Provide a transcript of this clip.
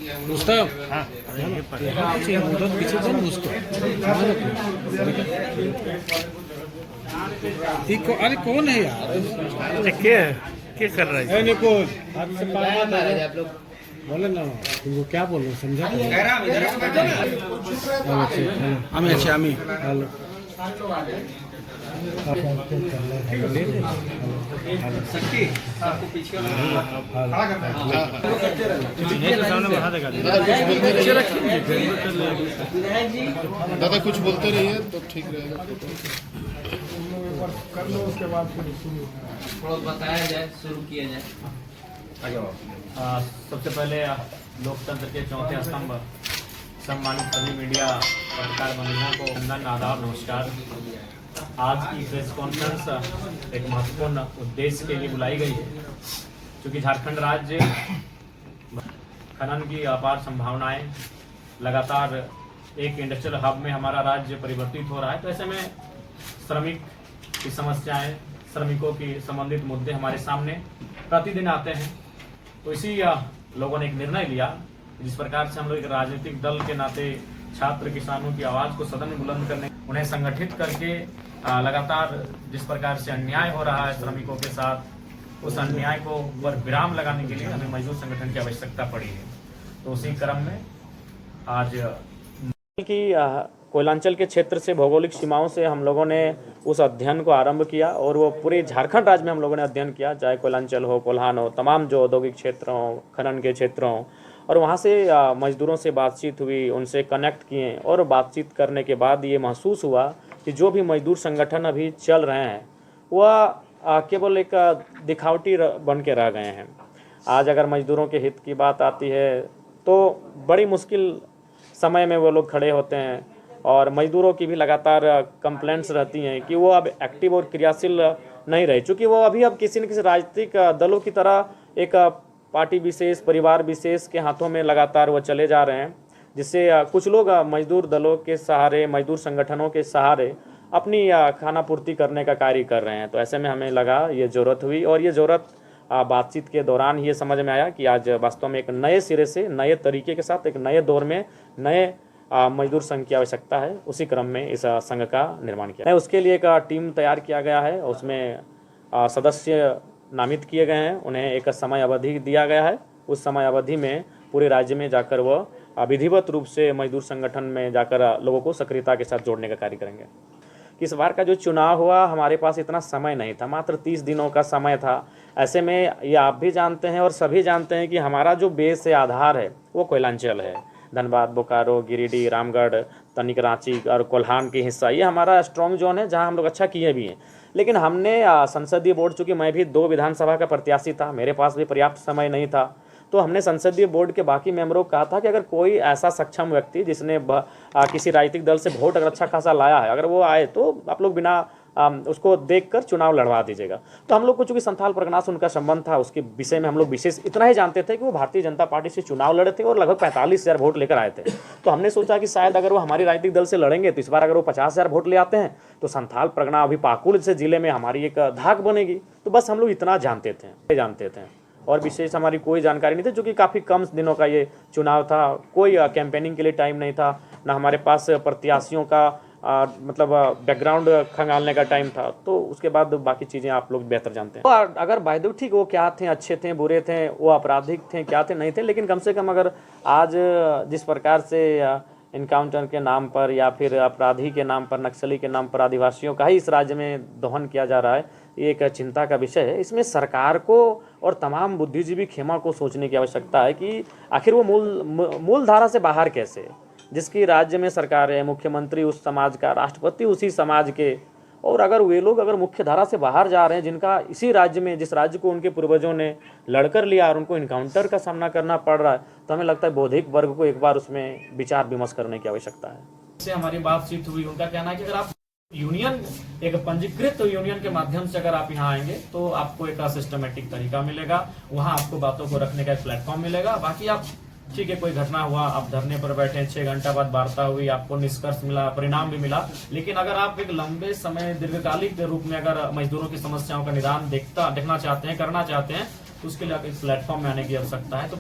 रुस्तम हाँ उधर पीछे से उसको अरे कौन है यार क्या कर रहा है निकोल हाथ से आप लोग बोले ना तुमको क्या बोल रहे समझा আমি আছি আমি हेलो दादा कुछ बोलते रहिए तो ठीक रहेगा। कर लो उसके बाद फिर शुरू थोड़ा बताया जाए, शुरू किया जाए। सबसे पहले लोकतंत्र के चौथे स्तंभ सम्मानित सभी मीडिया पत्रकार बंधुओं को वंदन, आदाब, नमस्कार। आज की प्रेस कॉन्फ्रेंस एक महत्वपूर्ण उद्देश्य के लिए बुलाई गई है, क्योंकि झारखंड राज्य खनन की अपार संभावनाएं, लगातार एक इंडस्ट्रियल हब में हमारा राज्य परिवर्तित हो रहा है। तो ऐसे में श्रमिक की समस्याएं, श्रमिकों की संबंधित मुद्दे हमारे सामने प्रतिदिन आते हैं। तो इसी लोगों ने एक निर्णय लिया, जिस प्रकार से हम लोग एक राजनीतिक दल के नाते छात्र किसानों की आवाज को सदन में बुलंद करने, उन्हें संगठित करके लगातार जिस प्रकार से अन्याय हो रहा है श्रमिकों के साथ, उस अन्याय को पर विराम लगाने के लिए हमें मजदूर संगठन की आवश्यकता पड़ी है। तो उसी क्रम में आज की कोयलांचल के क्षेत्र से, भौगोलिक सीमाओं से हम लोगों ने उस अध्ययन को आरंभ किया और वो पूरे झारखंड राज्य में हम लोगों ने अध्ययन किया, चाहे कोयलांचल हो, कोल्हान हो, तमाम जो औद्योगिक क्षेत्र हों, खनन के क्षेत्र हों। और वहाँ से मजदूरों से बातचीत हुई, उनसे कनेक्ट किए और बातचीत करने के बाद ये महसूस हुआ कि जो भी मजदूर संगठन अभी चल रहे हैं वह केवल एक दिखावटी बन के रह गए हैं। आज अगर मजदूरों के हित की बात आती है तो बड़ी मुश्किल समय में वो लोग खड़े होते हैं, और मजदूरों की भी लगातार कंप्लेंट्स रहती हैं कि वो अब एक्टिव और क्रियाशील नहीं रहे, चूँकि वो अभी अब किसी न किसी राजनीतिक दलों की तरह एक पार्टी विशेष, परिवार विशेष के हाथों में लगातार वो चले जा रहे हैं, जिससे कुछ लोग मजदूर दलों के सहारे, मजदूर संगठनों के सहारे अपनी खाना पूर्ति करने का कार्य कर रहे हैं। तो ऐसे में हमें लगा ये ज़रूरत हुई, और ये ज़रूरत बातचीत के दौरान ये समझ में आया कि आज वास्तव में एक नए सिरे से, नए तरीके के साथ, एक नए दौर में नए मजदूर संघ की आवश्यकता है। उसी क्रम में इस संघ का निर्माण किया, उसके लिए एक टीम तैयार किया गया है। उसमें सदस्य नामित किए गए हैं, उन्हें एक समय अवधि दिया गया है। उस समय अवधि में पूरे राज्य में जाकर वह विधिवत रूप से मजदूर संगठन में जाकर लोगों को सक्रियता के साथ जोड़ने का कार्य करेंगे। इस बार का जो चुनाव हुआ, हमारे पास इतना समय नहीं था, मात्र 30 दिनों का समय था। ऐसे में ये आप भी जानते हैं और सभी जानते हैं कि हमारा जो बेस है, आधार है, वो कोयलांचल है। धनबाद, बोकारो, गिरिडीह, रामगढ़, तनिक रांची और कोल्हान की हिस्सा, ये हमारा स्ट्रॉन्ग जोन है, जहां हम लोग अच्छा किए भी हैं। लेकिन हमने संसदीय बोर्ड, चूँकि मैं भी 2 विधानसभा का प्रत्याशी था, मेरे पास भी पर्याप्त समय नहीं था, तो हमने संसदीय बोर्ड के बाकी मेंबरों को कहा था कि अगर कोई ऐसा सक्षम व्यक्ति जिसने किसी राजनीतिक दल से वोट अगर अच्छा खासा लाया है, अगर वो आए तो आप लोग बिना उसको देखकर चुनाव लड़वा दीजिएगा। तो हम लोग को चूँकि संथाल परगना से उनका संबंध था, उसके विषय में हम लोग विशेष इतना ही जानते थे कि वो भारतीय जनता पार्टी से चुनाव लड़े थे और लगभग 45,000 वोट लेकर आए थे। तो हमने सोचा कि शायद अगर वो हमारी राजनीतिक दल से लड़ेंगे तो इस बार अगर वो 50,000 वोट ले आते हैं तो संथाल परगना, अभी पाकुड़ से जिले में हमारी एक धाक बनेगी। तो बस हम लोग इतना जानते थे और विशेष हमारी कोई जानकारी नहीं थी, क्योंकि काफ़ी कम दिनों का ये चुनाव था। कोई कैंपेनिंग के लिए टाइम नहीं था, ना हमारे पास प्रत्याशियों का मतलब बैकग्राउंड खंगालने का टाइम था। तो उसके बाद बाकी चीज़ें आप लोग बेहतर जानते हैं। तो अगर बाय द वे ठीक वो क्या थे, अच्छे थे, बुरे थे, वो आपराधिक थे, क्या थे, नहीं थे, लेकिन कम से कम अगर आज जिस प्रकार से इनकाउंटर के नाम पर या फिर अपराधी के नाम पर, नक्सली के नाम पर आदिवासियों का ही इस राज्य में दोहन किया जा रहा है, ये एक चिंता का विषय है। इसमें सरकार को और तमाम बुद्धिजीवी खेमा को सोचने की आवश्यकता है कि आखिर वो मूल धारा से बाहर कैसे, जिसकी राज्य में सरकार है, मुख्यमंत्री उस समाज का, राष्ट्रपति उसी समाज के, और अगर वे लोग अगर मुख्य धारा से बाहर जा रहे हैं, जिनका इसी राज्य में, जिस राज्य को उनके पूर्वजों ने लड़कर लिया और उनको इनकाउंटर का सामना करना पड़ रहा है, तो हमें लगता है बौद्धिक वर्ग को एक बार उसमें विचार विमर्श करने की आवश्यकता है। इससे हमारी बातचीत हुई, उनका कहना है कि अगर आप यूनियन, एक पंजीकृत यूनियन के माध्यम से अगर आप यहाँ आएंगे तो आपको एक सिस्टमेटिक तरीका मिलेगा, वहाँ आपको बातों को रखने का एक प्लेटफॉर्म मिलेगा। बाकी आप ठीक है, कोई घटना हुआ, आप धरने पर बैठे, 6 घंटा बाद वार्ता हुई, आपको निष्कर्ष मिला, परिणाम भी मिला, लेकिन अगर आप एक लंबे समय, दीर्घकालिक रूप में अगर मजदूरों की समस्याओं का निदान देखना चाहते हैं, करना चाहते हैं, तो उसके लिए एक प्लेटफॉर्म में आने की आवश्यकता है। तो